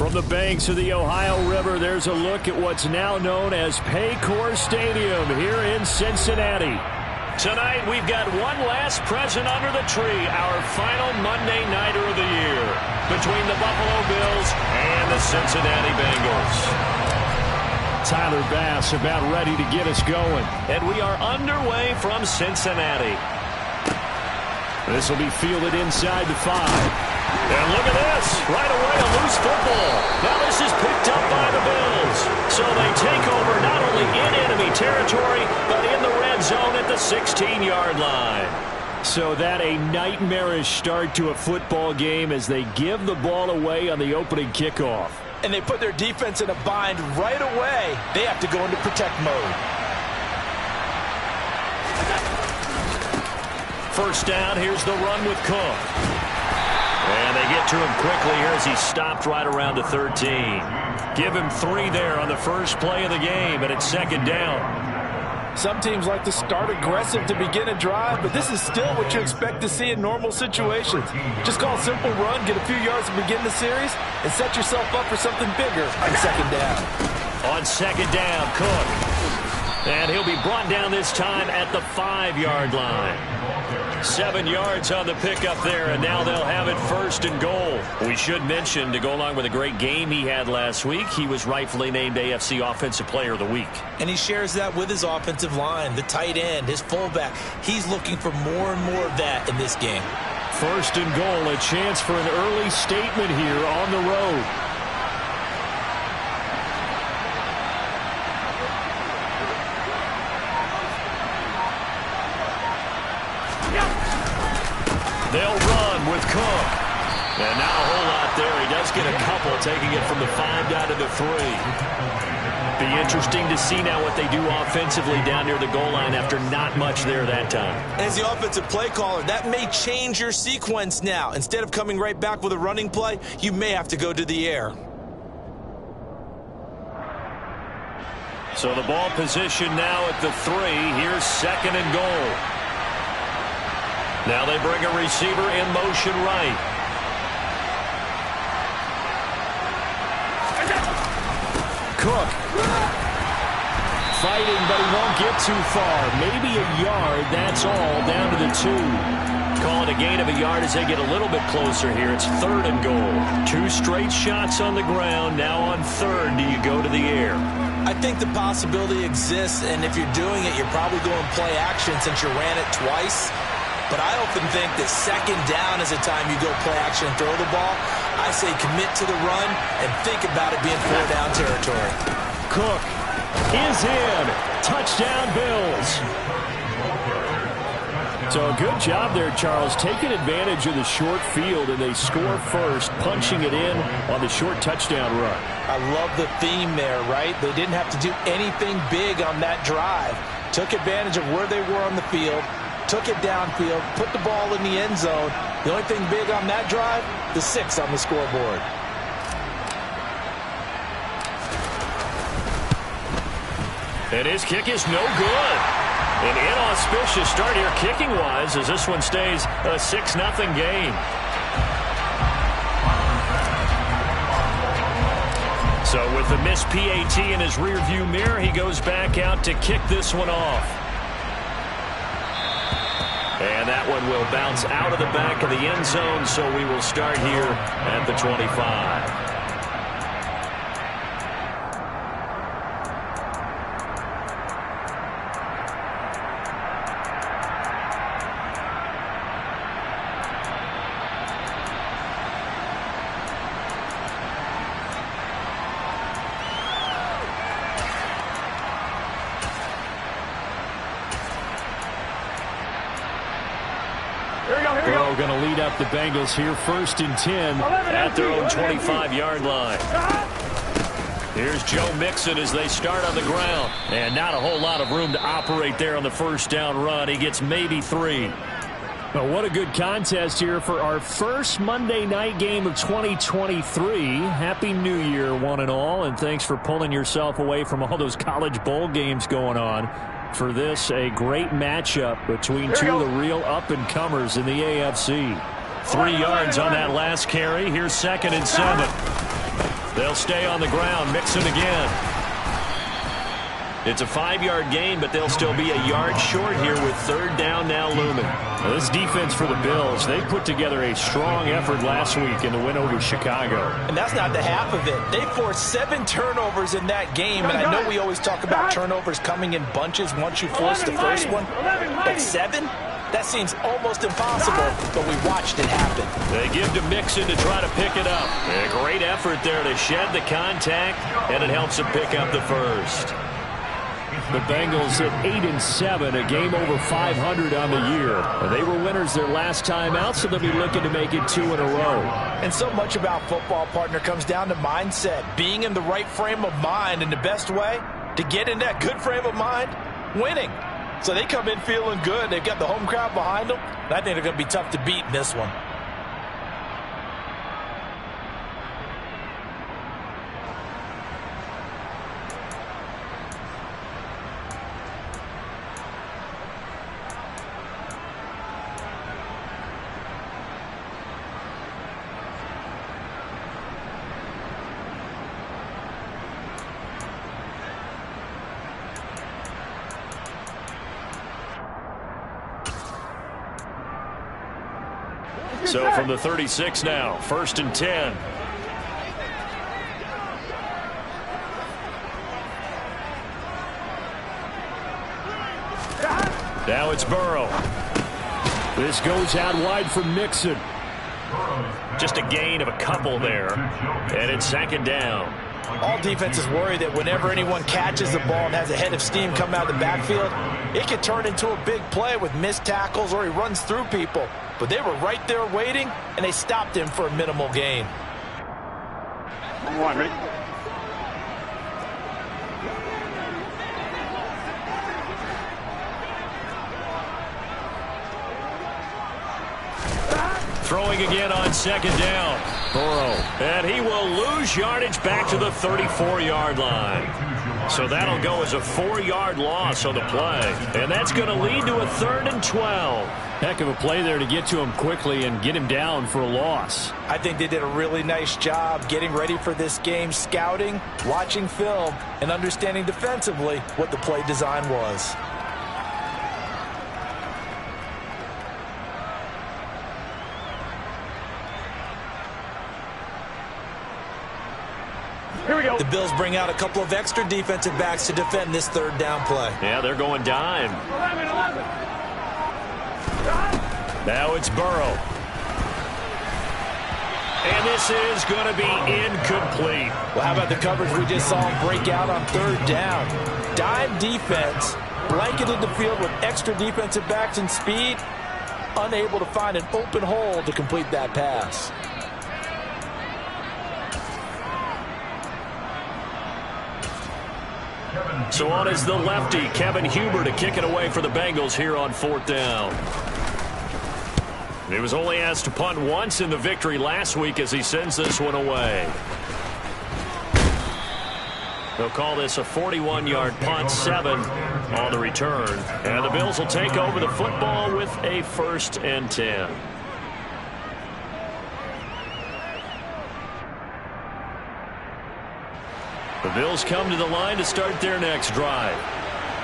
From the banks of the Ohio River, there's a look at what's now known as Paycor Stadium here in Cincinnati. Tonight, we've got one last present under the tree, our final Monday Nighter of the year, between the Buffalo Bills and the Cincinnati Bengals. Tyler Bass about ready to get us going. And we are underway from Cincinnati. This will be fielded inside the 5. And look at this. Right away, a loose football. Now this is picked up by the Bills. So they take over not only in enemy territory, but in the red zone at the 16-yard line. So that a nightmarish start to a football game as they give the ball away on the opening kickoff. And they put their defense in a bind right away. They have to go into protect mode. First down, here's the run with Cook. And they get to him quickly here as he stopped right around the 13. Give him 3 there on the first play of the game, and it's second down. Some teams like to start aggressive to begin a drive, but this is still what you expect to see in normal situations. Just call a simple run, get a few yards to begin the series, and set yourself up for something bigger on second down. On second down, Cook. And he'll be brought down this time at the 5-yard line. 7 yards on the pickup there, and now they'll have it first and goal. We should mention, to go along with a great game he had last week, he was rightfully named AFC Offensive Player of the Week. And he shares that with his offensive line, the tight end, his fullback. He's looking for more and more of that in this game. First and goal, a chance for an early statement here on the road. They'll run with Cook. And not a whole lot there. He does get a couple, taking it from the 5 down to the 3. Be interesting to see now what they do offensively down near the goal line after not much there that time. As the offensive play caller, that may change your sequence now. Instead of coming right back with a running play, you may have to go to the air. So the ball position now at the 3. Here's second and goal. Now they bring a receiver in motion right. Cook. Fighting, but he won't get too far. Maybe a yard, that's all, down to the 2. Call it a gain of a yard as they get a little bit closer here. It's third and goal. 2 straight shots on the ground. Now on third, do you go to the air? I think the possibility exists, and if you're doing it, you're probably going play action since you ran it twice. But I often think that second down is a time you go play action and throw the ball. I say commit to the run and think about it being 4-down territory. Cook is in. Touchdown, Bills. So a good job there, Charles, taking advantage of the short field, and they score first, punching it in on the short touchdown run. I love the theme there, right? They didn't have to do anything big on that drive. Took advantage of where they were on the field. Took it downfield, put the ball in the end zone. The only thing big on that drive, the 6 on the scoreboard. And his kick is no good. An inauspicious start here kicking-wise as this one stays a 6-0 game. So with the missed PAT in his rearview mirror, he goes back out to kick this one off. And that one will bounce out of the back of the end zone, so we will start here at the 25. Burrow going to lead up the Bengals here, first and 10 at their own 25-yard line. Here's Joe Mixon as they start on the ground. And not a whole lot of room to operate there on the first down run. He gets maybe 3. Well, what a good contest here for our first Monday night game of 2023. Happy New Year, one and all, and thanks for pulling yourself away from all those college bowl games going on. For this, a great matchup between two of the real up-and-comers in the AFC. 3 yards on that last carry. Here's second and 7. They'll stay on the ground. Mixon again. It's a 5-yard gain, but they'll still be a yard short here with third down now looming. Now this defense for the Bills, they put together a strong effort last week in the win over Chicago. And that's not the half of it. They forced 7 turnovers in that game, and I know we always talk about turnovers coming in bunches once you force the first one, but 7? That seems almost impossible, but we watched it happen. They give to Mixon to try to pick it up. A great effort there to shed the contact, and it helps them pick up the first. The Bengals at 8-7, a game over 500 on the year. They were winners their last time out, so they'll be looking to make it 2 in a row. And so much about football, partner, comes down to mindset. Being in the right frame of mind, and the best way to get in that good frame of mind, winning. So they come in feeling good. They've got the home crowd behind them. And I think they're going to be tough to beat in this one. So from the 36 now, 1st and 10. Now it's Burrow. This goes out wide for Mixon. Just a gain of a couple there. And it's 2nd down. All defenses worry that whenever anyone catches the ball and has a head of steam come out of the backfield, it could turn into a big play with missed tackles or he runs through people. But they were right there waiting, and they stopped him for a minimal gain. Come on, Rick. Throwing again on 2nd down. Burrow. And he will lose yardage back to the 34-yard line. So that'll go as a 4-yard loss on the play. And that's going to lead to a 3rd and 12. Heck of a play there to get to him quickly and get him down for a loss. I think they did a really nice job getting ready for this game, scouting, watching film, and understanding defensively what the play design was. Here we go. The Bills bring out a couple of extra defensive backs to defend this 3rd down play. Yeah, they're going dime. 11. Now it's Burrow. And this is going to be incomplete. Well, how about the coverage we just saw him break out on 3rd down? Dime defense, blanketed the field with extra defensive backs and speed, unable to find an open hole to complete that pass. So on is the lefty, Kevin Huber, to kick it away for the Bengals here on 4th down. He was only asked to punt once in the victory last week as he sends this one away. They'll call this a 41-yard punt, 7 on the return. And the Bills will take over the football with a 1st and 10. The Bills come to the line to start their next drive.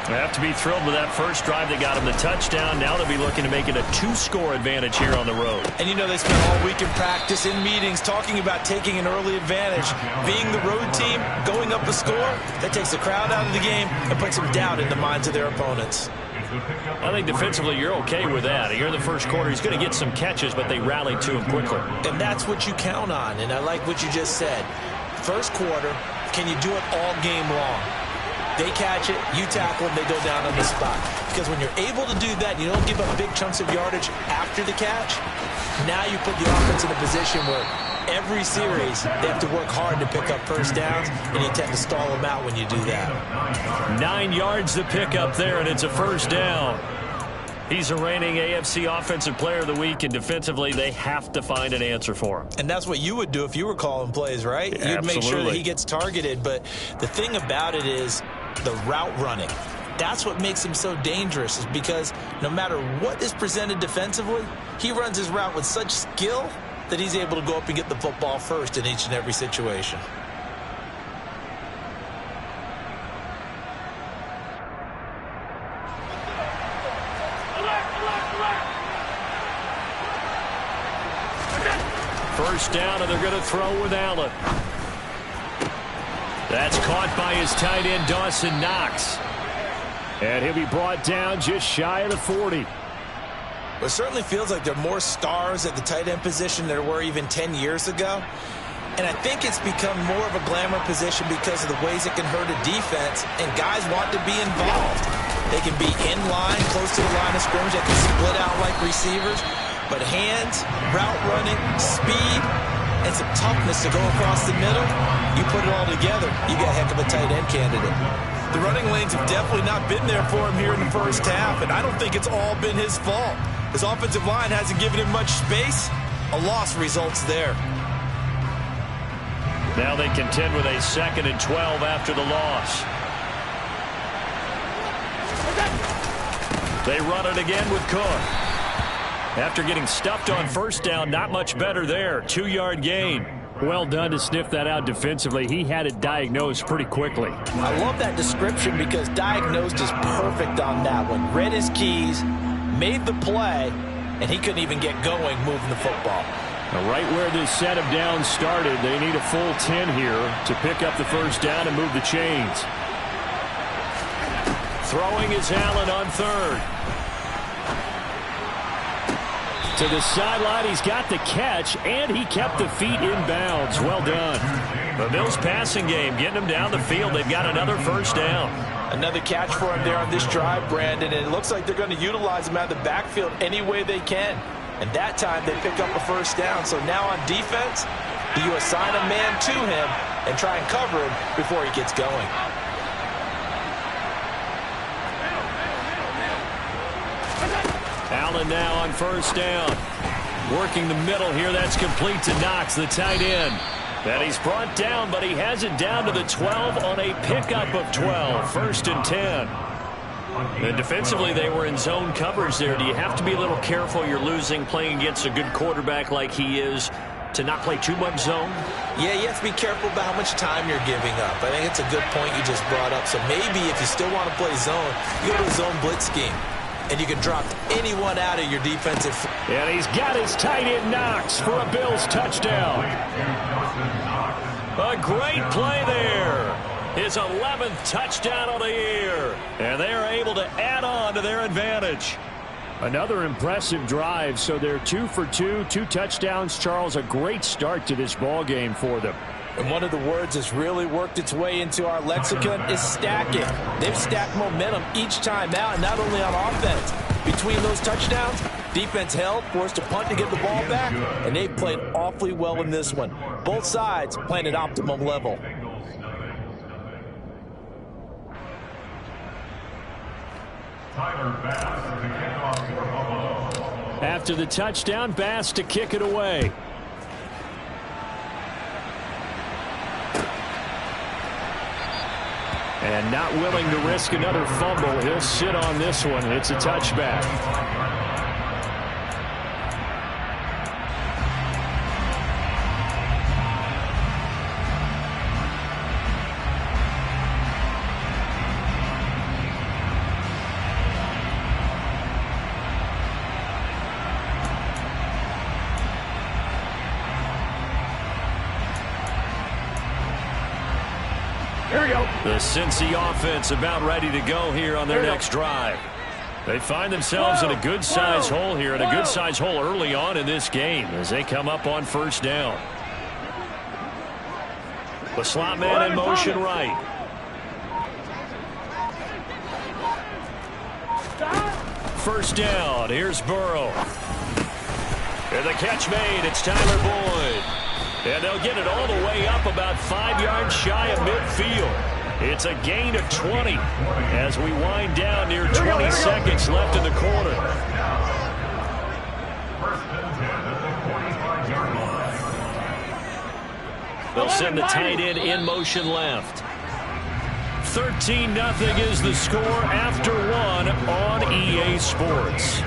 They have to be thrilled with that first drive that got them the touchdown. Now they'll be looking to make it a 2-score advantage here on the road. And you know they spent all week in practice, in meetings, talking about taking an early advantage. Being the road team, going up a score, that takes the crowd out of the game and puts some doubt in the minds of their opponents. I think defensively you're okay with that. Here in the first quarter, he's going to get some catches, but they rallied to him quickly. And that's what you count on, and I like what you just said. First quarter, can you do it all game long? They catch it, you tackle them, they go down on the spot. Because when you're able to do that, you don't give up big chunks of yardage after the catch. Now you put the offense in a position where every series they have to work hard to pick up first downs, and you tend to stall them out when you do that. 9 yards to pick up there, and it's a 1st down. He's the reigning AFC Offensive Player of the Week, and defensively they have to find an answer for him. And that's what you would do if you were calling plays, right? Yeah, you'd make sure that he gets targeted. But the thing about it is the route running. That's what makes him so dangerous, is because no matter what is presented defensively, he runs his route with such skill that he's able to go up and get the football first in each and every situation. First down, and they're going to throw with Allen. That's caught by his tight end, Dawson Knox. And he'll be brought down just shy of the 40. It certainly feels like there are more stars at the tight end position than there were even 10 years ago. And I think it's become more of a glamour position because of the ways it can hurt a defense, and guys want to be involved. They can be in line, close to the line of scrimmage. They can split out like receivers. But hands, route running, speed, and some toughness to go across the middle, you put it all together, you got a heck of a tight end candidate. The running lanes have definitely not been there for him here in the first half, and I don't think it's all been his fault. His offensive line hasn't given him much space. A loss results there. Now they contend with a 2nd and 12 after the loss. They run it again with Cook. After getting stuffed on first down, not much better there. 2-yard gain. Well done to sniff that out defensively. He had it diagnosed pretty quickly. I love that description because diagnosed is perfect on that one. Read his keys, made the play, and he couldn't even get going moving the football. Now, right where this set of downs started, they need a full 10 here to pick up the first down and move the chains. Throwing is Allen on 3rd. To the sideline, he's got the catch, and he kept the feet in bounds. Well done. The Bills passing game, getting them down the field. They've got another first down. Another catch for him there on this drive, Brandon, and it looks like they're going to utilize him out of the backfield any way they can. And that time they pick up a first down. So now on defense, do you assign a man to him and try and cover him before he gets going? Allen now on first down. Working the middle here. That's complete to Knox, the tight end. And he's brought down, but he has it down to the 12 on a pickup of 12. 1st and 10. And defensively, they were in zone coverage there. Do you have to be a little careful? You're losing playing against a good quarterback like he is to not play too much zone? Yeah, you have to be careful about how much time you're giving up. I think it's a good point you just brought up. So maybe if you still want to play zone, you go to a zone blitz scheme. And you can drop anyone out of your defensive. And he's got his tight end Knox for a Bills touchdown. A great play there. His 11th touchdown of the year. And they're able to add on to their advantage. Another impressive drive. So they're 2 for 2, 2 touchdowns. Charles, a great start to this ball game for them. And one of the words that's really worked its way into our lexicon is stacking. They've stacked momentum each time out, not only on offense. Between those touchdowns, defense held, forced a punt to get the ball back, and they played awfully well in this one. Both sides playing at optimum level. After the touchdown, Bass to kick it away. And not willing to risk another fumble. He'll sit on this one. It's a touchback. Here we go. The Cincy offense about ready to go here on their next drive. They find themselves in a good-sized hole here, and a good-sized hole early on in this game as they come up on first down. The slot man in motion right. First down. Here's Burrow. And the catch made. It's Tyler Boyd. And they'll get it all the way up about 5 yards shy of midfield. It's a gain of 20 as we wind down near 20 seconds left in the quarter. They'll send the tight end in motion left. 13-0 is the score after 1 on EA Sports.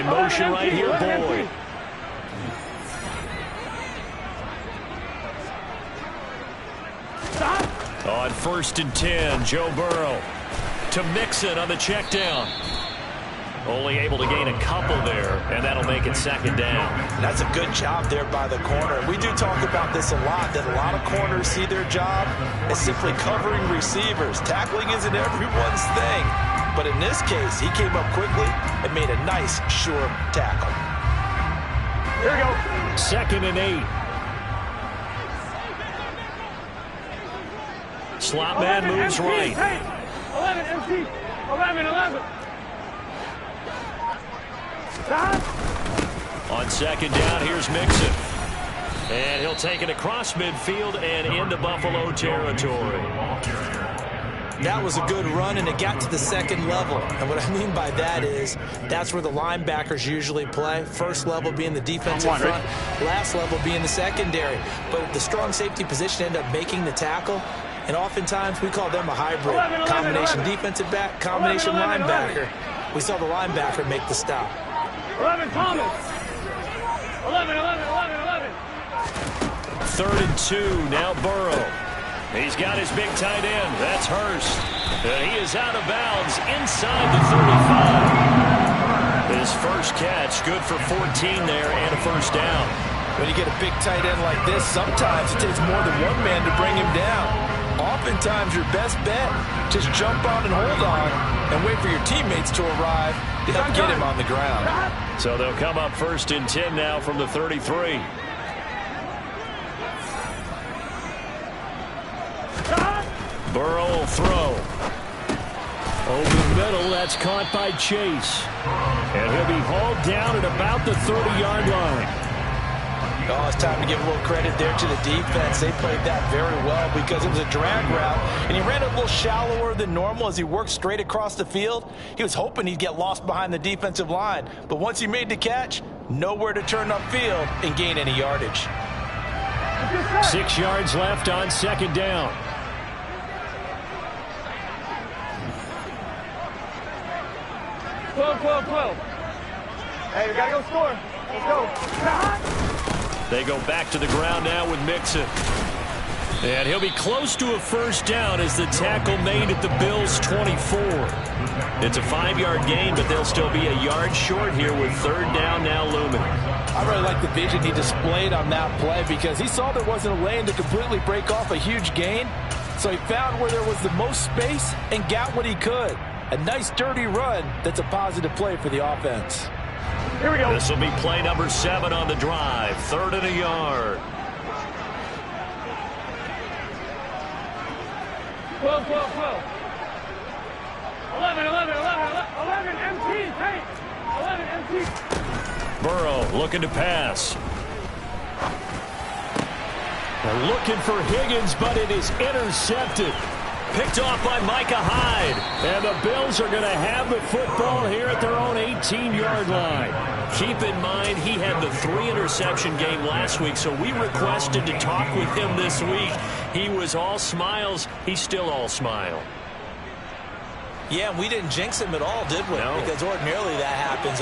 In motion right here, Boyd. On 1st and 10, Joe Burrow to Mixon on the check down. Only able to gain a couple there, and that'll make it 2nd down. That's a good job there by the corner. We do talk about this a lot, that a lot of corners see their job as simply covering receivers. Tackling isn't everyone's thing. But in this case, he came up quickly and made a nice, sure tackle. Here we go. 2nd and 8. Slot man moves right. 11, MC. 11. On 2nd down, here's Mixon. And he'll take it across midfield and into Buffalo territory. That was a good run, and it got to the 2nd level. And what I mean by that is that's where the linebackers usually play. First level being the defensive front, last level being the secondary. But the strong safety position ended up making the tackle. And oftentimes we call them a hybrid. Combination defensive back, combination linebacker. We saw the linebacker make the stop. 11, Thomas. 11. 3rd and 2, now Burrow. He's got his big tight end. That's Hurst. And he is out of bounds inside the 35. His first catch, good for 14 there and a 1st down. When you get a big tight end like this, sometimes it takes more than one man to bring him down. Oftentimes your best bet, just jump on and hold on and wait for your teammates to arrive to help get him on the ground. So they'll come up 1st and 10 now from the 33. Burrow will throw. Over the middle, that's caught by Chase. And he'll be hauled down at about the 30-yard line. Oh, it's time to give a little credit there to the defense. They played that very well because it was a drag route, and he ran a little shallower than normal as he worked straight across the field. He was hoping he'd get lost behind the defensive line, but once he made the catch, nowhere to turn upfield and gain any yardage. 6 yards left on 2nd down. Twelve. Hey, we gotta go score. Let's go. They go back to the ground now with Mixon. And he'll be close to a 1st down as the tackle made at the Bills' 24. It's a 5-yard gain, but they'll still be a yard short here with 3rd down now looming. I really like the vision he displayed on that play because he saw there wasn't a lane to completely break off a huge gain. So he found where there was the most space and got what he could. A nice dirty run that's a positive play for the offense. Here we go. This will be play number 7 on the drive. 3rd and a yard. 12. 11, MT, take. 11, MT. Burrow looking to pass. They're looking for Higgins, but it is intercepted. Picked off by Micah Hyde. And the Bills are going to have the football here at their own 18-yard line. Keep in mind, he had the 3-interception game last week, so we requested to talk with him this week. He was all smiles. He's still all smile. Yeah, we didn't jinx him at all, did we? No. Because ordinarily that happens.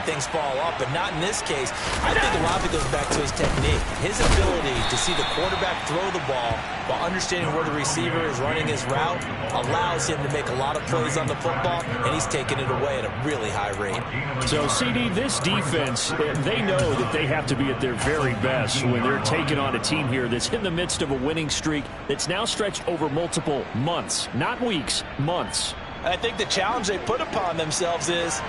Things fall off, but not in this case. I think a lot of it goes back to his technique. His ability to see the quarterback throw the ball while understanding where the receiver is running his route allows him to make a lot of plays on the football, and he's taking it away at a really high rate. So, CD, this defense, they know that they have to be at their very best when they're taking on a team here that's in the midst of a winning streak that's now stretched over multiple months, not weeks, months. I think the challenge they put upon themselves is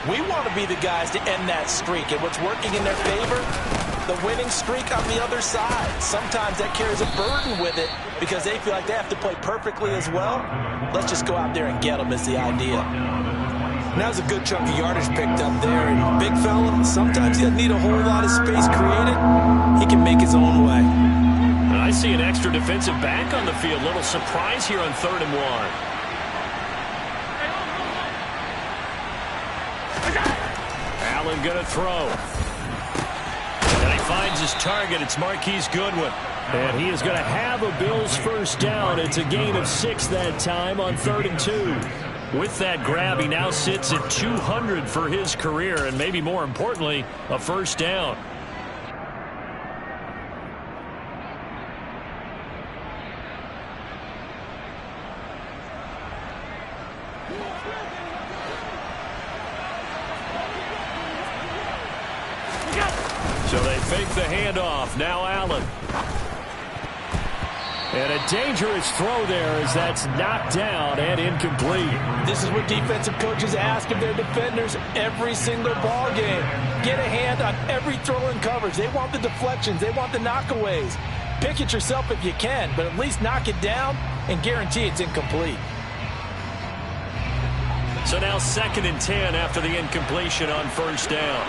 we want to be the guys to end that streak. And what's working in their favor? The winning streak on the other side. Sometimes that carries a burden with it because they feel like they have to play perfectly as well. Let's just go out there and get them is the idea. Now there's a good chunk of yardage picked up there. And big fella, sometimes he doesn't need a whole lot of space created. He can make his own way. And I see an extra defensive back on the field. Little surprise here on 3rd and 1. Allen going to throw. And he finds his target. It's Marquise Goodwin. And he is going to have a Bills 1st down. It's a gain of 6 that time on 3rd and 2. With that grab, he now sits at 200 for his career, and maybe more importantly, a first down. So they fake the handoff. Now Allen. And a dangerous throw there as that's knocked down and incomplete. This is what defensive coaches ask of their defenders every single ball game. Get a hand on every throw in coverage. They want the deflections. They want the knockaways. Pick it yourself if you can, but at least knock it down and guarantee it's incomplete. So now 2nd and 10 after the incompletion on first down.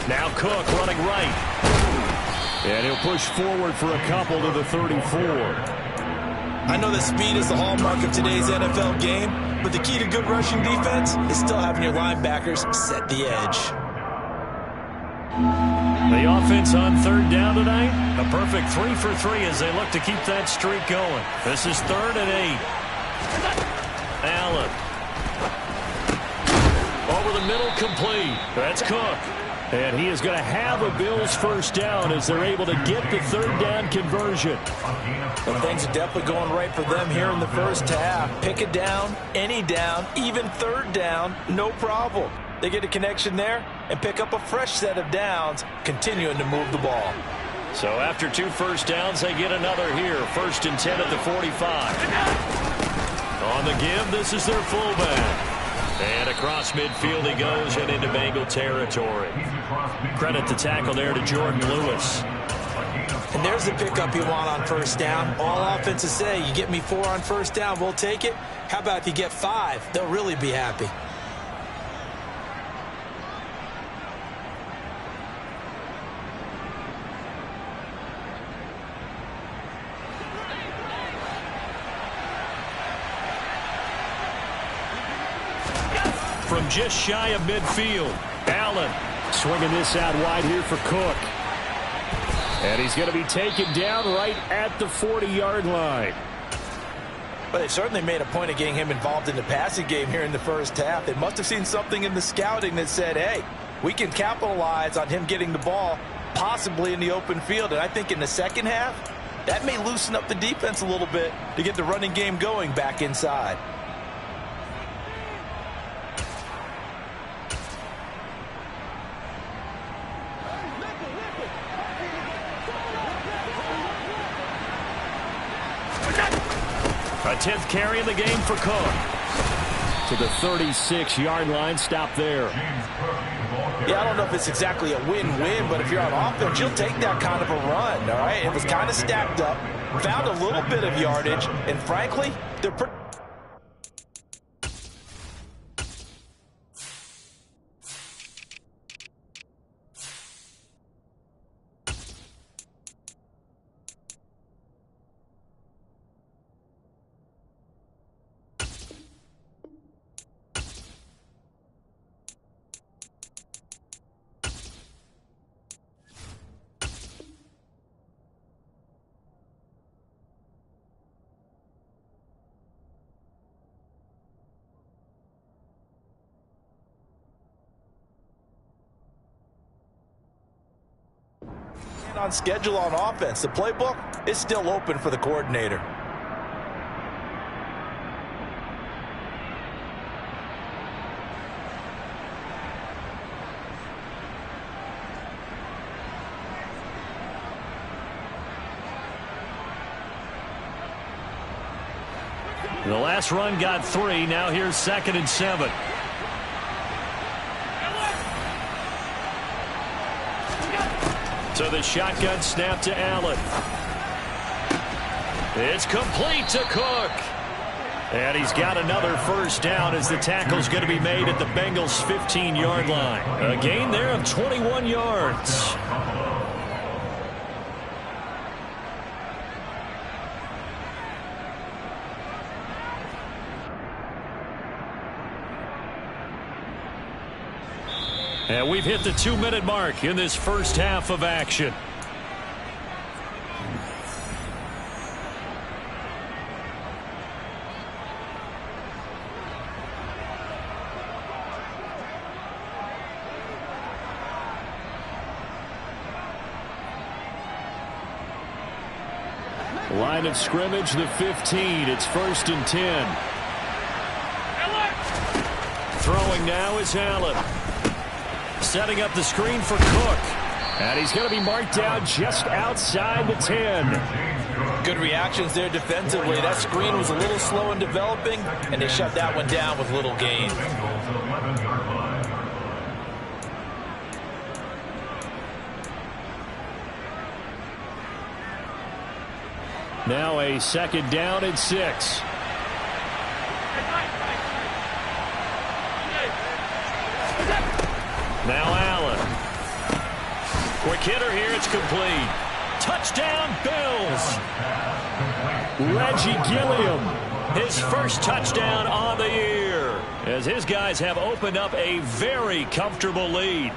Now Cook running right. And he'll push forward for a couple to the 34. I know that speed is the hallmark of today's NFL game, but the key to good rushing defense is still having your linebackers set the edge. The offense on 3rd down tonight, a perfect 3 for 3 as they look to keep that streak going. This is 3rd and 8. Allen. Over the middle, complete. That's Cook. And he is going to have a Bills first down as they're able to get the 3rd down conversion. Well, things are definitely going right for them here in the first half. Pick it down, any down, even 3rd down, no problem. They get a connection there and pick up a fresh set of downs, continuing to move the ball. So after 2 first downs, they get another here. 1st and 10 at the 45. On the give, this is their fullback. And across midfield he goes and into Bengal territory. Credit the tackle there to Jordan Lewis. And there's the pickup you want on first down. All offenses say, you get me 4 on first down, we'll take it. How about if you get 5? They'll really be happy. From just shy of midfield, Allen swinging this out wide here for Cook. And he's going to be taken down right at the 40-yard line. But they certainly made a point of getting him involved in the passing game here in the first half. They must have seen something in the scouting that said, hey, we can capitalize on him getting the ball possibly in the open field. And I think in the second half, that may loosen up the defense a little bit to get the running game going back inside. A 10th carry in the game for Cook. To the 36-yard line, stop there. Yeah, I don't know if it's exactly a win-win, but if you're on offense, you'll take that kind of a run, all right? It was kind of stacked up, found a little bit of yardage, and frankly, they're pretty... on schedule on offense. The playbook is still open for the coordinator. The last run got 3. Now here's 2nd and 7. So the shotgun snap to Allen. It's complete to Cook. And he's got another first down as the tackle's going to be made at the Bengals' 15-yard line. A gain there of 21 yards. And we've hit the 2-minute mark in this first half of action. Line of scrimmage, the 15. It's 1st and 10. Throwing now is Allen. Setting up the screen for Cook. And he's going to be marked down just outside the 10. Good reactions there defensively. That screen was a little slow in developing, and they shut that one down with little gain. Now a 2nd down and 6. Now Allen. Quick hitter here. It's complete. Touchdown, Bills. Reggie Gilliam, his first touchdown on the year, as his guys have opened up a very comfortable lead.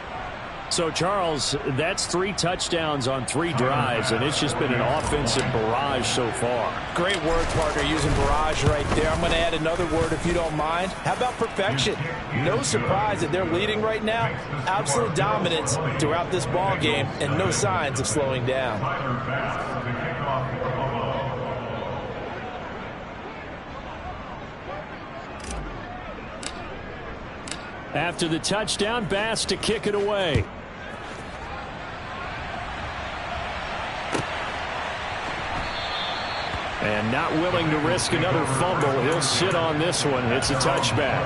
So, Charles, that's 3 touchdowns on 3 drives, and it's just been an offensive barrage so far. Great word, partner, using barrage right there. I'm going to add another word if you don't mind. How about perfection? No surprise that they're leading right now. Absolute dominance throughout this ball game, and no signs of slowing down. After the touchdown, Bass to kick it away. And not willing to risk another fumble. He'll sit on this one. It's a touchback.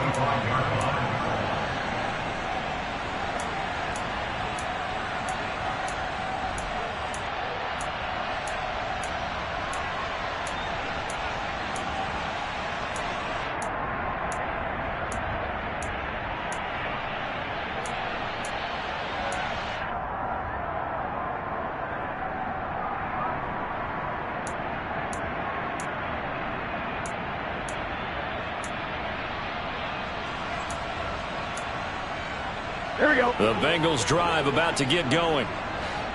Here we go. The Bengals drive about to get going.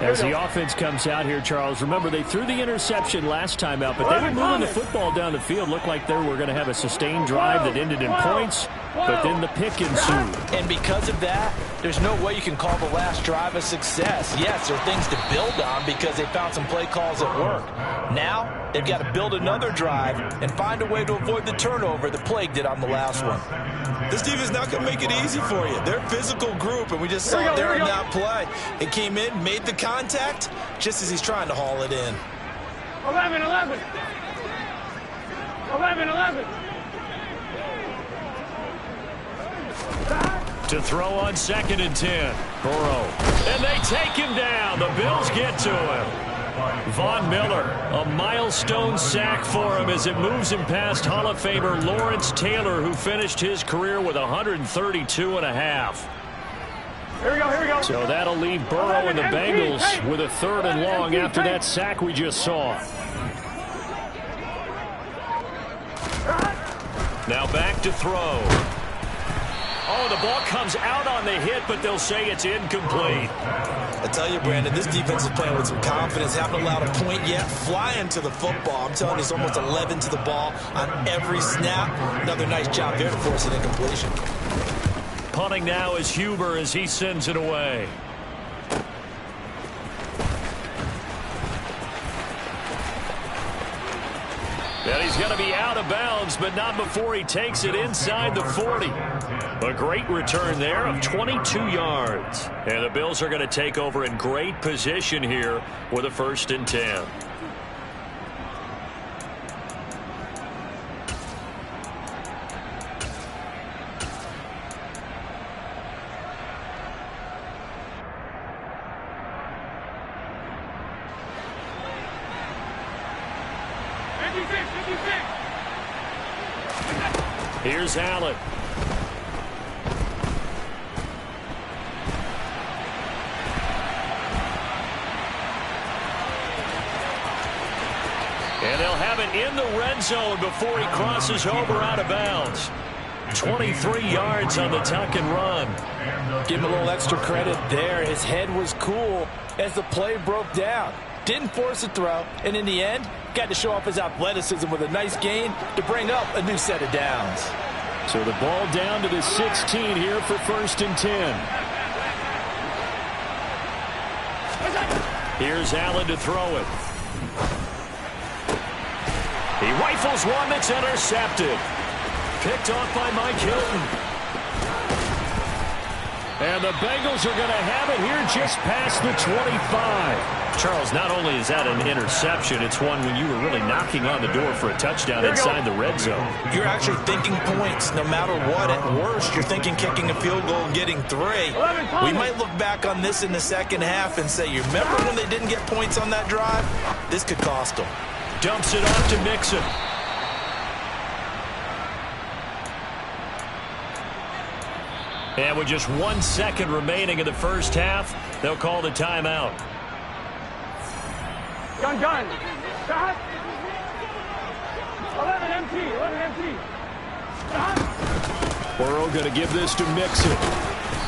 As the offense comes out here, Charles, remember they threw the interception last time out, but they were moving the football down the field. Looked like they were going to have a sustained drive that ended in points, but then the pick ensued. And because of that, there's no way you can call the last drive a success. Yes, there are things to build on because they found some play calls that work. Now, they've got to build another drive and find a way to avoid the turnover that plagued it on the last one. This team is not going to make it easy for you. They're a physical group, and we just saw there in that play. It came in, made the contact, just as he's trying to haul it in. 11. To throw on 2nd and 10. Burrow. And they take him down. The Bills get to him. Von Miller, a milestone sack for him as it moves him past Hall of Famer Lawrence Taylor, who finished his career with 132.5. Here we go. So that'll leave Burrow and the Bengals with a 3rd and long after that sack we just saw. Now back to throw. Oh, the ball comes out on the hit, but they'll say it's incomplete. I tell you, Brandon, this defense is playing with some confidence. Haven't allowed a point yet. Flying to the football. I'm telling you, it's almost 11 to the ball on every snap. Another nice job there to force an incompletion. Punting now is Huber as he sends it away. And he's going to be out of bounds, but not before he takes it inside the 40. A great return there of 22 yards. And the Bills are going to take over in great position here with a 1st and 10. Here's Allen. And they'll have it in the red zone before he crosses over out of bounds. 23 yards on the tuck and run. Give him a little extra credit there. His head was cool as the play broke down. Didn't force a throw, and in the end, got to show off his athleticism with a nice gain to bring up a new set of downs. So the ball down to the 16 here for 1st and 10. Here's Allen to throw it. He rifles one that's intercepted. Picked off by Mike Hilton. And the Bengals are going to have it here just past the 25. Charles, not only is that an interception, it's one when you were really knocking on the door for a touchdown inside the red zone. You're actually thinking points no matter what. At worst, you're thinking kicking a field goal and getting 3. We might look back on this in the second half and say, you remember when they didn't get points on that drive? This could cost them. Dumps it off to Mixon. And with just 1 second remaining in the first half, they'll call the timeout. Gun. Stop. 11 empty. Stop. Burrow going to give this to Mixon.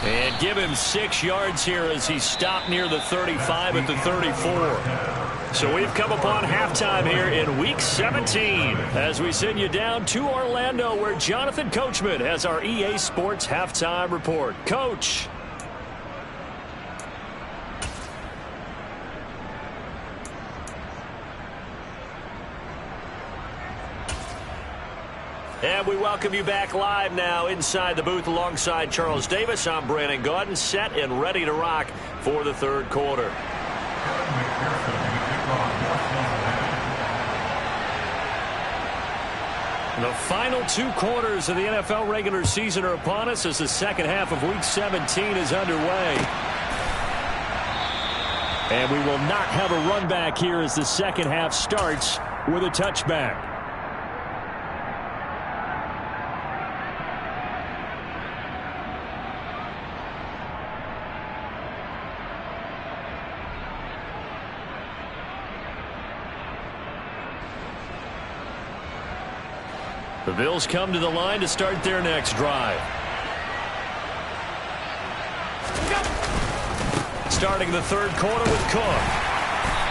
And give him 6 yards here as he stopped near the 35 at the 34. So we've come upon halftime here in Week 17 as we send you down to Orlando where Jonathan Coachman has our EA Sports Halftime Report. Coach. And we welcome you back live now inside the booth alongside Charles Davis. I'm Brandon Gaudin, set and ready to rock for the third quarter. The final 2 quarters of the NFL regular season are upon us as the second half of Week 17 is underway. And we will not have a run back here as the second half starts with a touchback. The Bills come to the line to start their next drive. Starting the third quarter with Cook.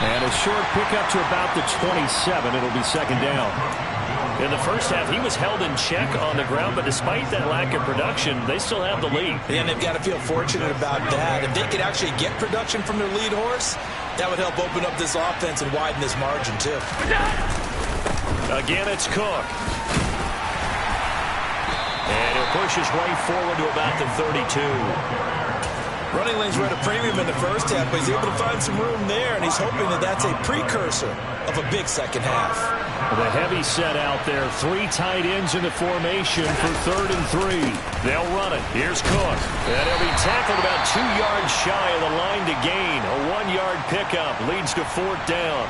And a short pickup to about the 27. It'll be second down. In the first half, he was held in check on the ground, but despite that lack of production, they still have the lead. And they've got to feel fortunate about that. If they could actually get production from their lead horse, that would help open up this offense and widen this margin, too. Again, it's Cook. And he'll push his way forward to about the 32. Running lanes were at a premium in the first half, but he's able to find some room there, and he's hoping that that's a precursor of a big second half. The heavy set out there. 3 tight ends in the formation for 3rd and 3. They'll run it. Here's Cook. And he'll be tackled about 2 yards shy of the line to gain. A 1-yard pickup leads to 4th down.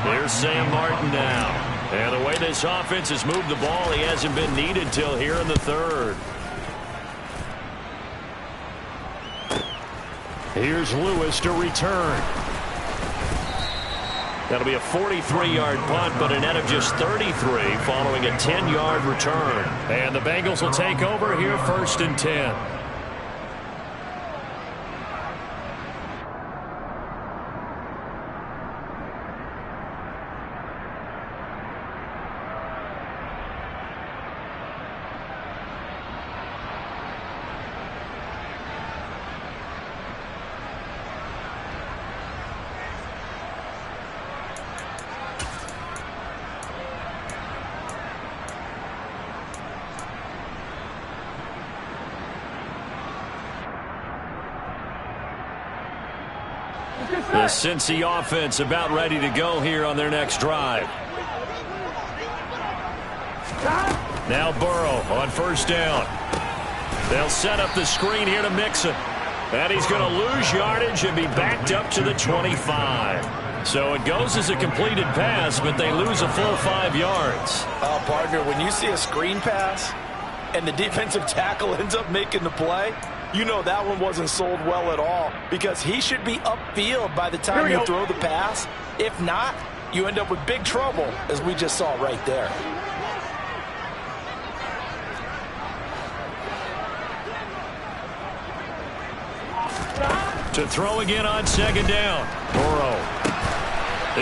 There's Sam Martin now. And the way this offense has moved the ball, he hasn't been needed till here in the 3rd. Here's Lewis to return. That'll be a 43-yard punt, but a net of just 33 following a 10-yard return. And the Bengals will take over here 1st and 10. The Cincy offense about ready to go here on their next drive. Now Burrow on 1st down. They'll set up the screen here to Mixon. And he's going to lose yardage and be backed up to the 25. So it goes as a completed pass, but they lose a full 5 yards. Oh, partner, when you see a screen pass and the defensive tackle ends up making the play, you know that one wasn't sold well at all, because he should be upfield by the time you throw the pass. If not, you end up with big trouble, as we just saw right there. To throw again on 2nd down. Burrow.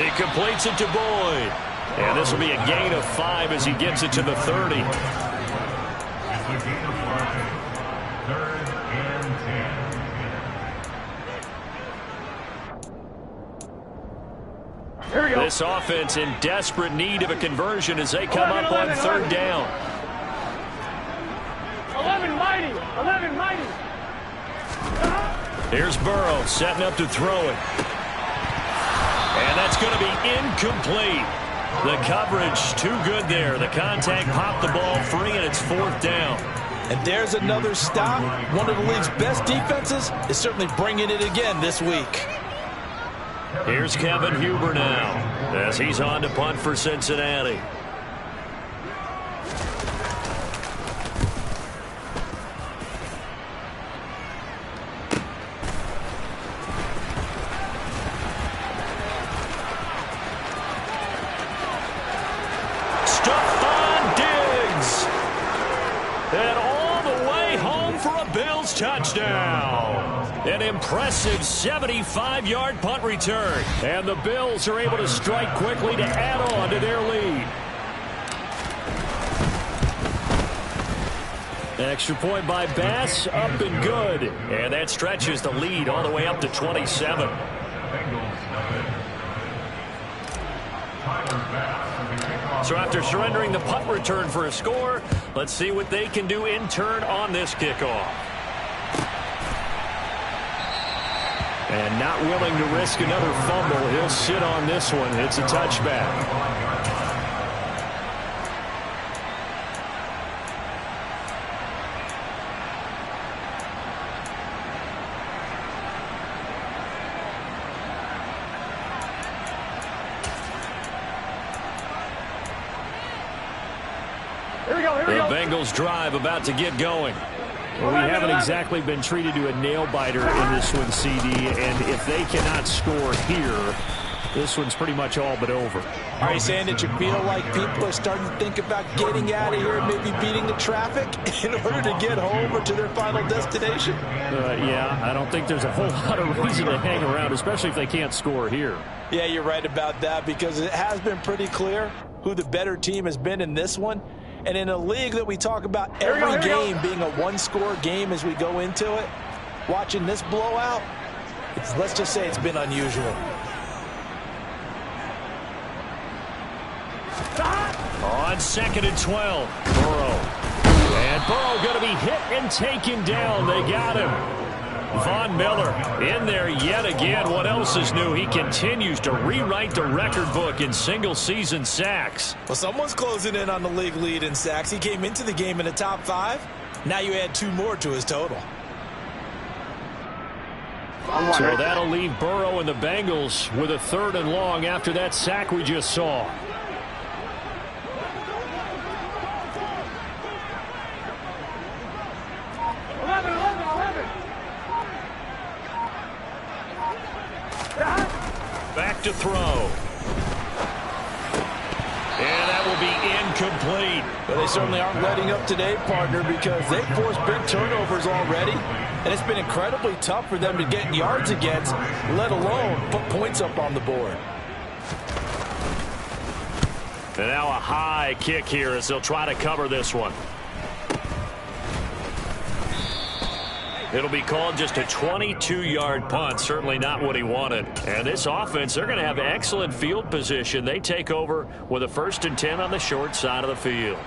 He completes it to Boyd. And this will be a gain of 5 as he gets it to the 30. Here we go. This offense in desperate need of a conversion as they come up on third down. 11 mighty. 11 mighty. Here's Burrow setting up to throw it. And that's going to be incomplete. The coverage too good there. The contact popped the ball free, and it's fourth down. And there's another stop. One of the league's best defenses is certainly bringing it again this week. Here's Kevin Huber now as he's on to punt for Cincinnati. Stephon Diggs. And all the way home for a Bills touchdown. An impressive 75-yard punt return. And the Bills are able to strike quickly to add on to their lead. Extra point by Bass, up and good. And that stretches the lead all the way up to 27. So after surrendering the punt return for a score, let's see what they can do in turn on this kickoff. And not willing to risk another fumble, he'll sit on this one. It's a touchback. The Bengals drive about to get going. Well, we haven't exactly been treated to a nail-biter in this one, CD, and if they cannot score here, this one's pretty much all but over. Are you saying that you feel like people are starting to think about getting out of here and maybe beating the traffic in order to get home or to their final destination? Yeah, I don't think there's a whole lot of reason to hang around, especially if they can't score here. Yeah, you're right about that, because it has been pretty clear who the better team has been in this one. And in a league that we talk about every game being a one-score game as we go into it, watching this blowout, let's just say it's been unusual. On 2nd and 12, Burrow. And Burrow going to be hit and taken down. They got him. Von Miller in there yet again. What else is new? He continues to rewrite the record book in single-season sacks. Well, someone's closing in on the league lead in sacks. He came into the game in the top 5. Now you add 2 more to his total. So that'll leave Burrow and the Bengals with a 3rd and long after that sack we just saw. Back to throw. And that will be incomplete. But they certainly aren't letting up today, partner, because they've forced big turnovers already. And it's been incredibly tough for them to get yards against, let alone put points up on the board. And now a high kick here as they'll try to cover this one. It'll be called just a 22-yard punt. Certainly not what he wanted. And this offense, they're going to have excellent field position. They take over with a 1st and 10 on the short side of the field.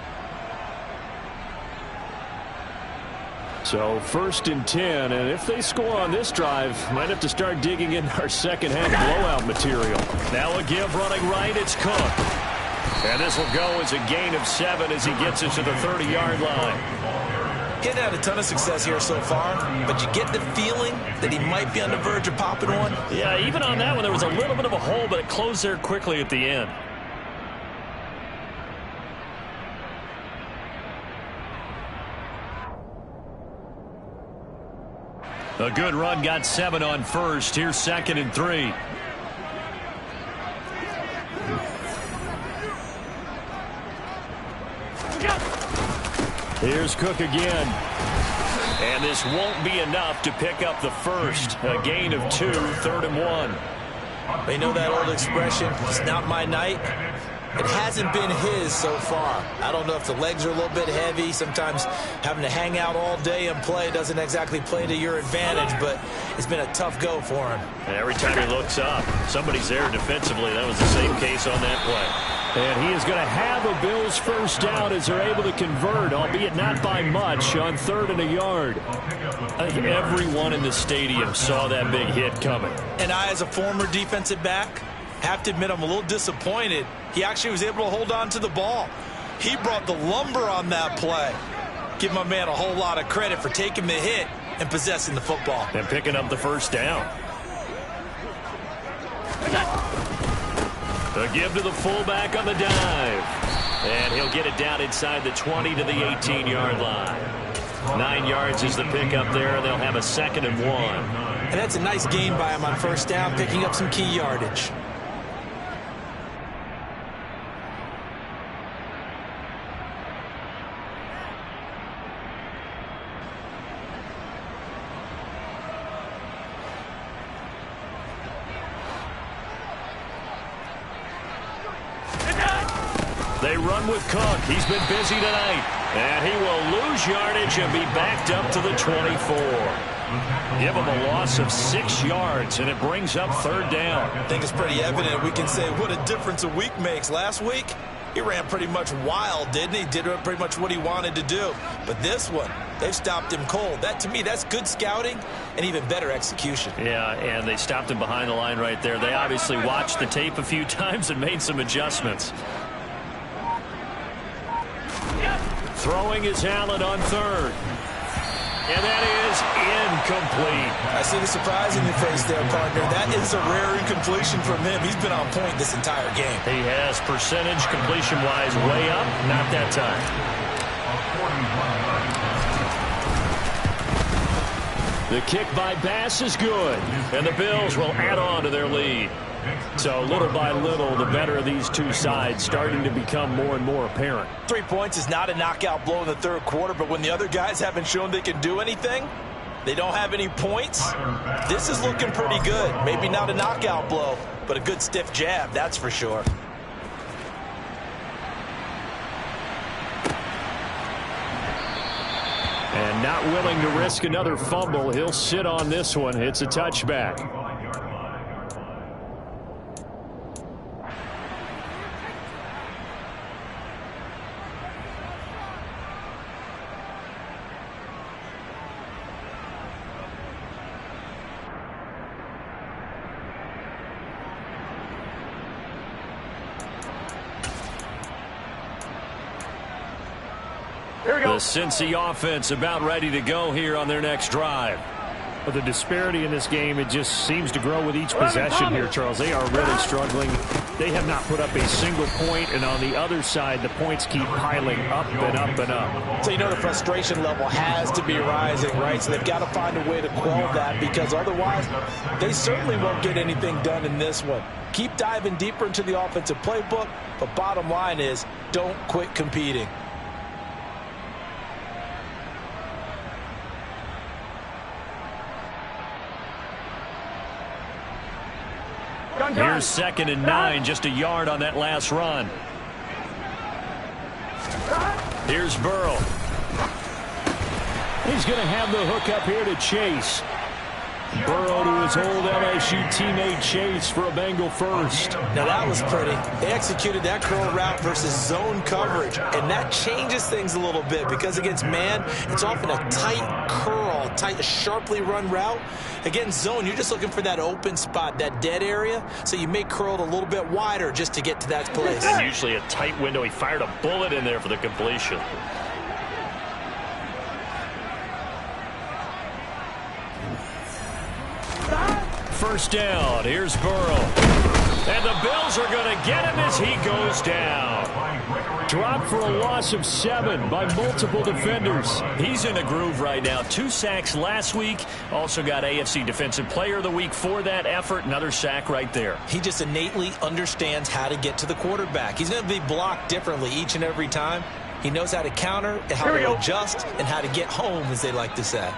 So 1st and 10, and if they score on this drive, might have to start digging in our second half blowout material. Now a give running right, it's Cook. And this will go as a gain of 7 as he gets it to the 30-yard line. Getting had a ton of success here so far, but you get the feeling that he might be on the verge of popping one. Yeah, even on that one, there was a little bit of a hole, but it closed there quickly at the end. A good run got 7 on 1st. Here's 2nd and 3. Here's Cook again. And this won't be enough to pick up the 1st. A gain of 2, 3rd and 1. They know that old expression, it's not my night. It hasn't been his so far. I don't know if the legs are a little bit heavy. Sometimes having to hang out all day and play doesn't exactly play to your advantage, but it's been a tough go for him. And every time he looks up, somebody's there defensively. That was the same case on that play. And he is going to have a Bills first down as they're able to convert, albeit not by much, on 3rd and a yard. I think everyone in the stadium saw that big hit coming. And I, as a former defensive back, have to admit I'm a little disappointed. He actually was able to hold on to the ball. He brought the lumber on that play. Give my man a whole lot of credit for taking the hit and possessing the football. And picking up the first down. The give to the fullback on the dive. And he'll get it down inside the 20 to the 18-yard line. 9 yards is the pickup there, and they'll have a 2nd and 1. And that's a nice gain by him on first down, picking up some key yardage. They run with Cook. He's been busy tonight. And he will lose yardage and be backed up to the 24. Give him a loss of 6 yards, and it brings up 3rd down. I think it's pretty evident. We can say what a difference a week makes. Last week, he ran pretty much wild, didn't he? Did pretty much what he wanted to do. But this one, they've stopped him cold. That, to me, that's good scouting and even better execution. Yeah, and they stopped him behind the line right there. They obviously watched the tape a few times and made some adjustments. Throwing is Allen on 3rd. And that is incomplete. I see the surprise in your face there, partner. That is a rare incompletion from him. He's been on point this entire game. He has percentage completion-wise way up. Not that time. The kick by Bass is good. And the Bills will add on to their lead. So little by little, the better of these two sides starting to become more and more apparent. 3 points is not a knockout blow in the 3rd quarter, but when the other guys haven't shown they can do anything, they don't have any points, this is looking pretty good. Maybe not a knockout blow, but a good stiff jab, that's for sure. And not willing to risk another fumble, he'll sit on this one. It's a touchback. The Cincy offense about ready to go here on their next drive. But the disparity in this game, it just seems to grow with each possession here, Charles. They are really struggling. They have not put up a single point, and on the other side, the points keep piling up and up and up. So you know the frustration level has to be rising, right? So they've got to find a way to quell that, because otherwise they certainly won't get anything done in this one. Keep diving deeper into the offensive playbook, but bottom line is don't quit competing. Here's 2nd and 9, just a yard on that last run. Here's Burrow. He's going to have the hook up here to Chase. Burrow to his old LSU teammate Chase for a Bengal first. Now that was pretty. They executed that curl route versus zone coverage, and that changes things a little bit because against man, it's often a tight curl, tight, sharply run route. Against zone, you're just looking for that open spot, that dead area, so you may curl it a little bit wider just to get to that place. And usually a tight window. He fired a bullet in there for the completion. First down. Here's Burrow. And the Bills are going to get him as he goes down. Dropped for a loss of 7 by multiple defenders. He's in a groove right now. 2 sacks last week. Also got AFC Defensive Player of the Week for that effort. Another sack right there. He just innately understands how to get to the quarterback. He's going to be blocked differently each and every time. He knows how to counter, and how to adjust, and how to get home, as they like to say.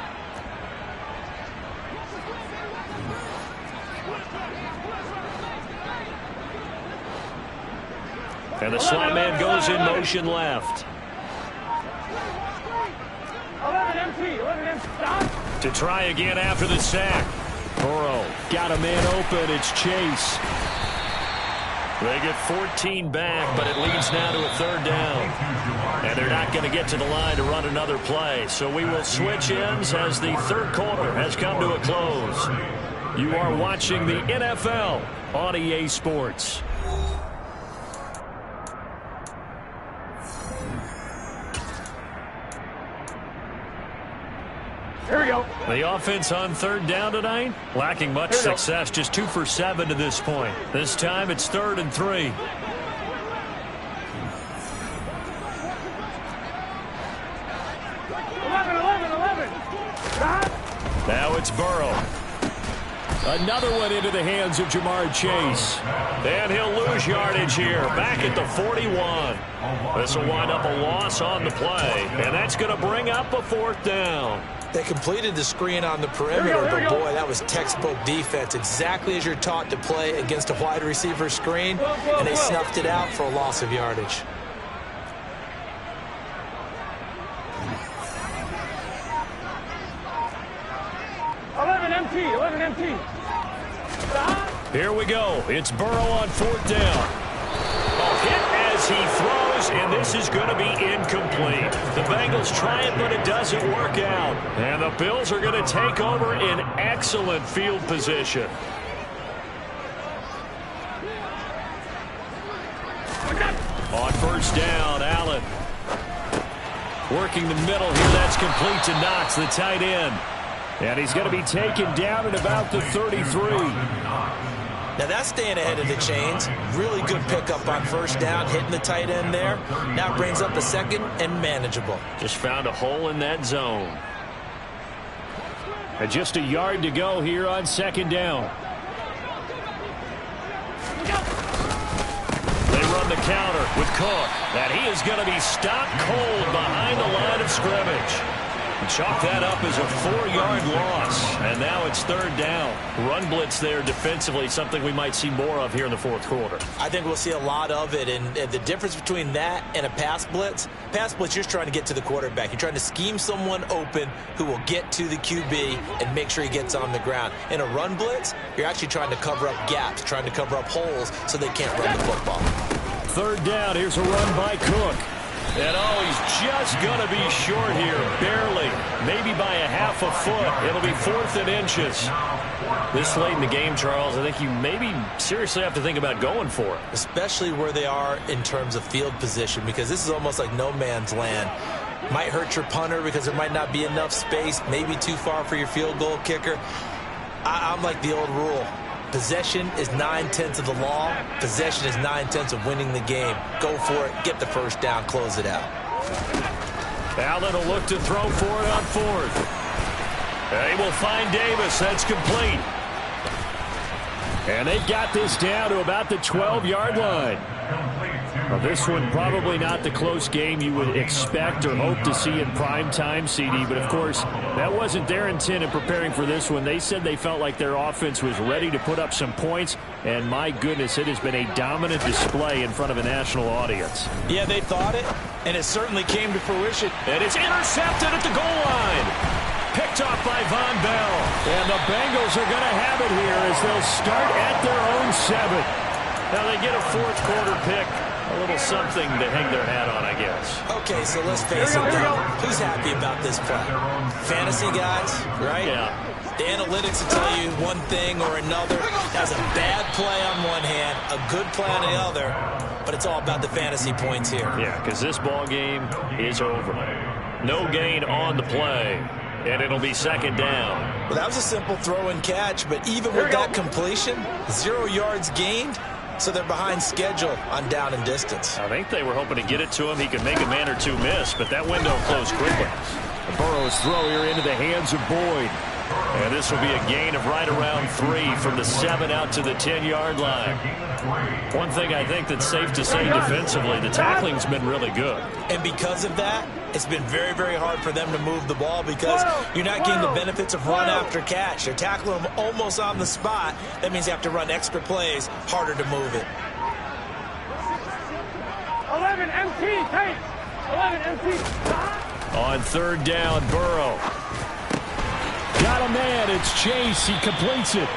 And the slot man goes in motion left. 11 empty, 11 empty, stop. To try again after the sack. Burrow got a man open. It's Chase. They get 14 back, but it leads now to a 3rd down. And they're not going to get to the line to run another play. So we will switch ends as the 3rd quarter has come to a close. You are watching the NFL on EA Sports. Here we go. The offense on 3rd down tonight, lacking much success, just 2 for 7 to this point. This time it's 3rd and 3. 11. Stop. Now it's Burrow. Another one into the hands of Jamar Chase. And he'll lose yardage here, back at the 41. This will wind up a loss on the play, and that's going to bring up a 4th down. They completed the screen on the perimeter, but boy, that was textbook defense. Exactly as you're taught to play against a wide receiver screen, and they snuffed it out for a loss of yardage. Eleven empty. Stop. Here we go. It's Burrow on 4th down. A hit as he throws, and this is going to be incomplete. The Bengals try it, but it doesn't work out. And the Bills are going to take over in excellent field position. On 1st down, Allen. Working the middle here. That's complete to Knox, the tight end. And he's going to be taken down at about the 33. Now that's staying ahead of the chains. Really good pickup on 1st down, hitting the tight end there. Now brings up a 2nd and manageable. Just found a hole in that zone. And just a yard to go here on 2nd down. They run the counter with Cook. And he is going to be stopped cold behind the line of scrimmage. Chalk that up as a 4-yard loss. And now it's 3rd down. Run blitz there defensively, something we might see more of here in the 4th quarter. I think we'll see a lot of it. And the difference between that and a pass blitz, you're just trying to get to the quarterback. You're trying to scheme someone open who will get to the QB and make sure he gets on the ground. In a run blitz, you're actually trying to cover up gaps, trying to cover up holes so they can't run the football. 3rd down. Here's a run by Cook. And he's just going to be short here, barely, maybe by a half a foot. It'll be 4th and inches. This late in the game, Charles, I think you maybe seriously have to think about going for it. Especially where they are in terms of field position, because this is almost like no man's land. Might hurt your punter because there might not be enough space, maybe too far for your field goal kicker. I'm like the old rule. Possession is 9/10 of the law. Possession is 9/10 of winning the game. Go for it. Get the 1st down. Close it out. Allen will look to throw for it on 4th. They will find Davis. That's complete. And they've got this down to about the 12-yard line. Well, this one probably not the close game you would expect or hope to see in prime time, CD. But, of course, that wasn't their intent in preparing for this one. They said they felt like their offense was ready to put up some points. And, my goodness, it has been a dominant display in front of a national audience. Yeah, they thought it, and it certainly came to fruition. And it's intercepted at the goal line. Picked off by Von Bell. And the Bengals are going to have it here as they'll start at their own 7. Now they get a 4th quarter pick. A little something to hang their hat on, I guess. Okay, so let's face it, though. Who's happy about this play? Fantasy guys, right? Yeah. The analytics will tell you one thing or another. That's a bad play on one hand, a good play on the other, but it's all about the fantasy points here. Yeah, because this ball game is over. No gain on the play, and it'll be 2nd down. Well, that was a simple throw and catch, but even with that completion, 0 yards gained. So they're behind schedule on down and distance. I think they were hoping to get it to him. He could make a man or two miss, but that window closed quickly. Burrow's throw here into the hands of Boyd. And this will be a gain of right around 3 from the 7 out to the 10-yard line. One thing I think that's safe to say defensively, the tackling's been really good. And because of that, it's been very, very hard for them to move the ball because you're not getting the benefits of run after catch. They're tackling them almost on the spot. That means you have to run extra plays, harder to move it. 11 MT, take. 11 MT. On third down, Burrow. Got a man. It's Chase. He completes it.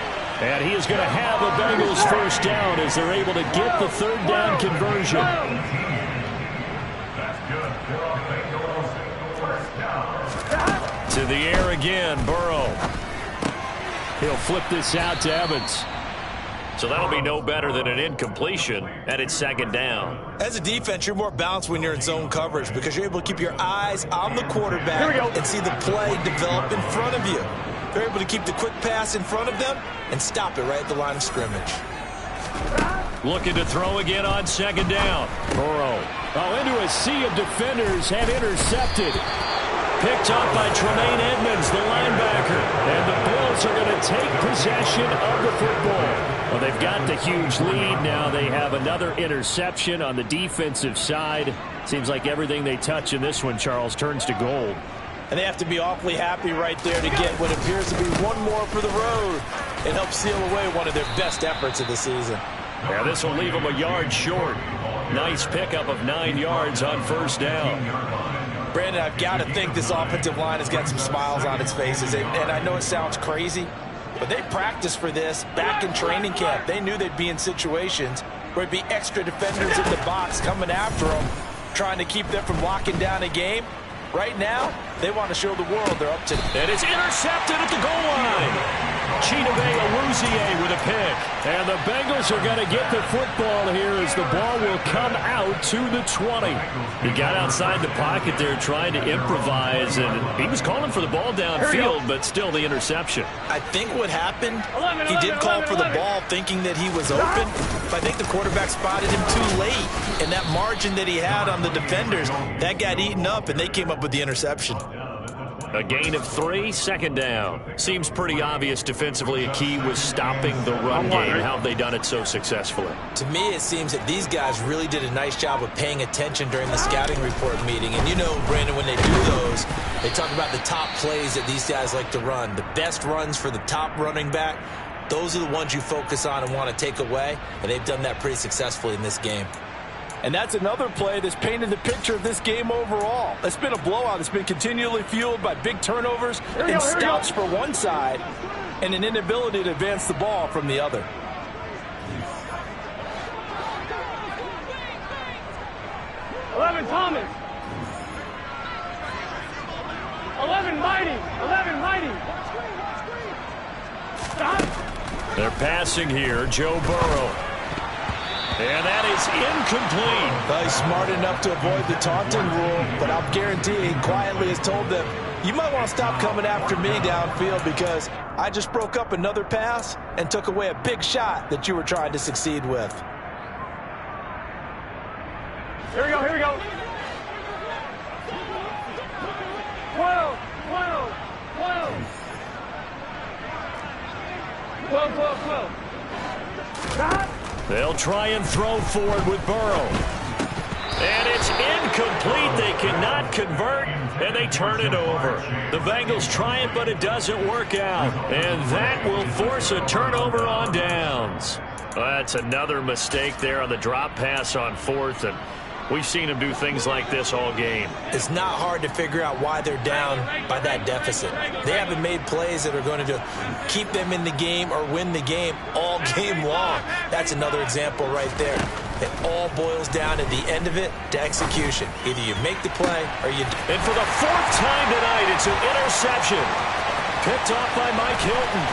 And he is going to have the Bengals first down as they're able to get the third down conversion. To the air again, Burrow. He'll flip this out to Evans. So that'll be no better than an incompletion, and it's second down. As a defense, you're more balanced when you're in zone coverage because you're able to keep your eyes on the quarterback and see the play develop in front of you. They're able to keep the quick pass in front of them and stop it right at the line of scrimmage. Looking to throw again on second down. Burrow. Oh, into a sea of defenders and intercepted. Picked up by Tremaine Edmonds, the linebacker. And the Bills are going to take possession of the football. Well, they've got the huge lead. Now they have another interception on the defensive side. Seems like everything they touch in this one, Charles, turns to gold. And they have to be awfully happy right there to get what appears to be one more for the road and help seal away one of their best efforts of the season. Yeah, this will leave them a yard short. Nice pickup of 9 yards on first down. Brandon, I've got to think this offensive line has got some smiles on its faces. And I know it sounds crazy, but they practiced for this back in training camp. They knew they'd be in situations where it'd be extra defenders in the box coming after them, trying to keep them from locking down a game. Right now, they want to show the world they're up to. And it's intercepted at the goal line. Chidobe Awuzie with a pick. And the Bengals are going to get the football here as the ball will come out to the 20. He got outside the pocket there trying to improvise, and he was calling for the ball downfield, but still the interception. I think what happened, he did call for the ball thinking that he was open, but I think the quarterback spotted him too late. And that margin that he had on the defenders, that got eaten up, and they came up with the interception. A gain of 3, second down. Seems pretty obvious defensively a key was stopping the run game. How have they done it so successfully? To me, it seems that these guys really did a nice job of paying attention during the scouting report meeting. And you know, Brandon, when they do those, they talk about the top plays that these guys like to run. The best runs for the top running back, those are the ones you focus on and want to take away. And they've done that pretty successfully in this game. And that's another play that's painted the picture of this game overall. It's been a blowout. It's been continually fueled by big turnovers and stops for one side and an inability to advance the ball from the other. Thomas. 11 Mighty. 11 Mighty. Stop. They're passing here. Joe Burrow. And that is incomplete. Well, he's smart enough to avoid the taunting rule, but I'll guarantee he quietly has told them, you might want to stop coming after me downfield because I just broke up another pass and took away a big shot that you were trying to succeed with. Here we go, here we go. 12, 12. Stop. They'll try and throw forward with Burrow. And it's incomplete. They cannot convert, and they turn it over. The Bengals try it, but it doesn't work out. And that will force a turnover on downs. That's another mistake there on the drop pass on fourth, and we've seen them do things like this all game. It's not hard to figure out why they're down by that deficit. They haven't made plays that are going to keep them in the game or win the game all game long. That's another example right there. It all boils down at the end of it to execution. Either you make the play or you don't. And for the 4th time tonight, it's an interception. Picked off by Mike Hilton.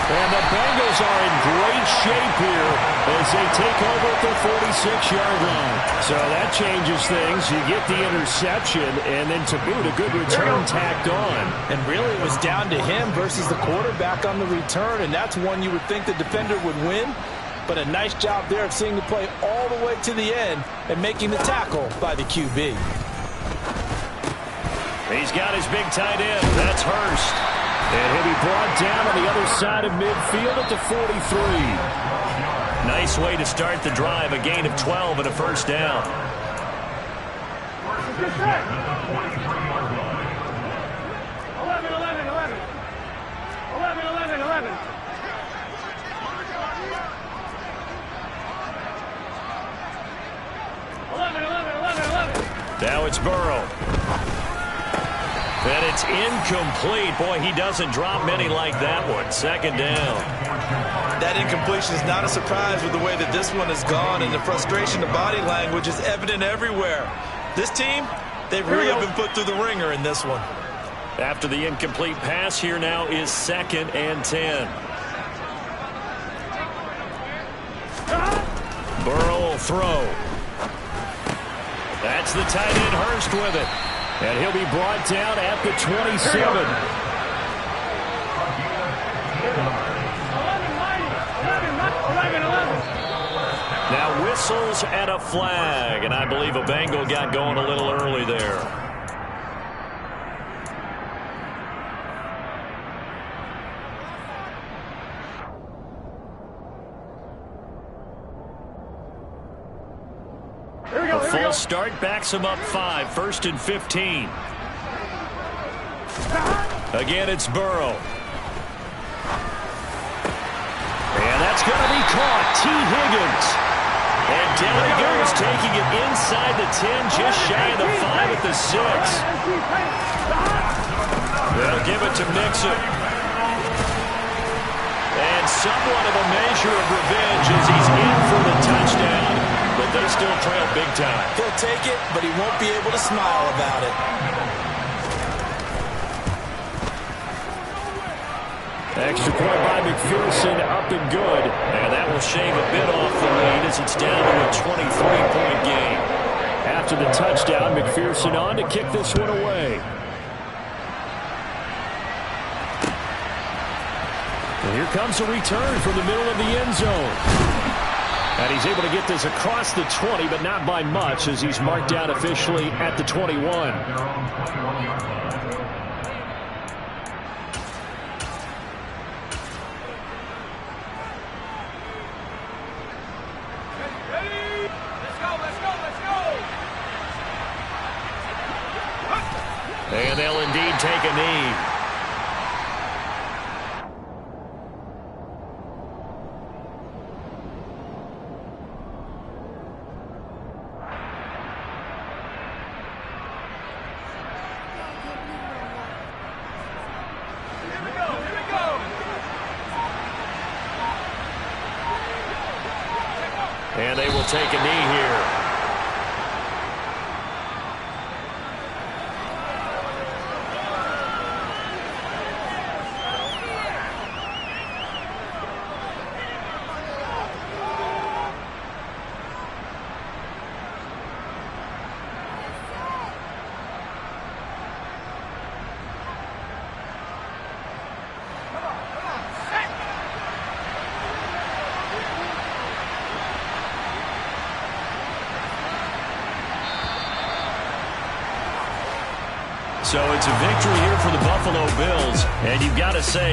And the Bengals are in great shape here as they take over at the 46-yard line. So that changes things. You get the interception, and then to boot, a good return tacked on. And really it was down to him versus the quarterback on the return, and that's one you would think the defender would win. But a nice job there of seeing the play all the way to the end and making the tackle by the QB. He's got his big tight end. That's Hurst. And he'll be brought down on the other side of midfield at the 43. Nice way to start the drive. A gain of 12 and a first down. 11. Now it's Burrow. And it's incomplete. Boy, he doesn't drop many like that one. Second down. That incompletion is not a surprise with the way that this one has gone, and the frustration, the body language is evident everywhere. This team, they've really been put through the ringer in this one. After the incomplete pass, here now is 2nd and 10. Burrow will throw. That's the tight end Hurst with it. And he'll be brought down at the 27. Now whistles and a flag. And I believe a Bengal got going a little early there. A full start backs him up 5. 1st and 15. Again, it's Burrow. And that's going to be caught. T. Higgins. And down he goes, taking it inside the 10, just shy of the 5 at the 6. They'll give it to Mixon. And somewhat of a measure of revenge as he's in for the touchdown. But they still trail big time. He'll take it, but he won't be able to smile about it. Extra point by McPherson, up and good. And that will shave a bit off the lead as it's down to a 23-point game. After the touchdown, McPherson on to kick this one away. And here comes a return from the middle of the end zone. And he's able to get this across the 20, but not by much as he's marked down officially at the 21. And they'll indeed take a knee. And they will take a knee here. So it's a victory here for the Buffalo Bills, and you've got to say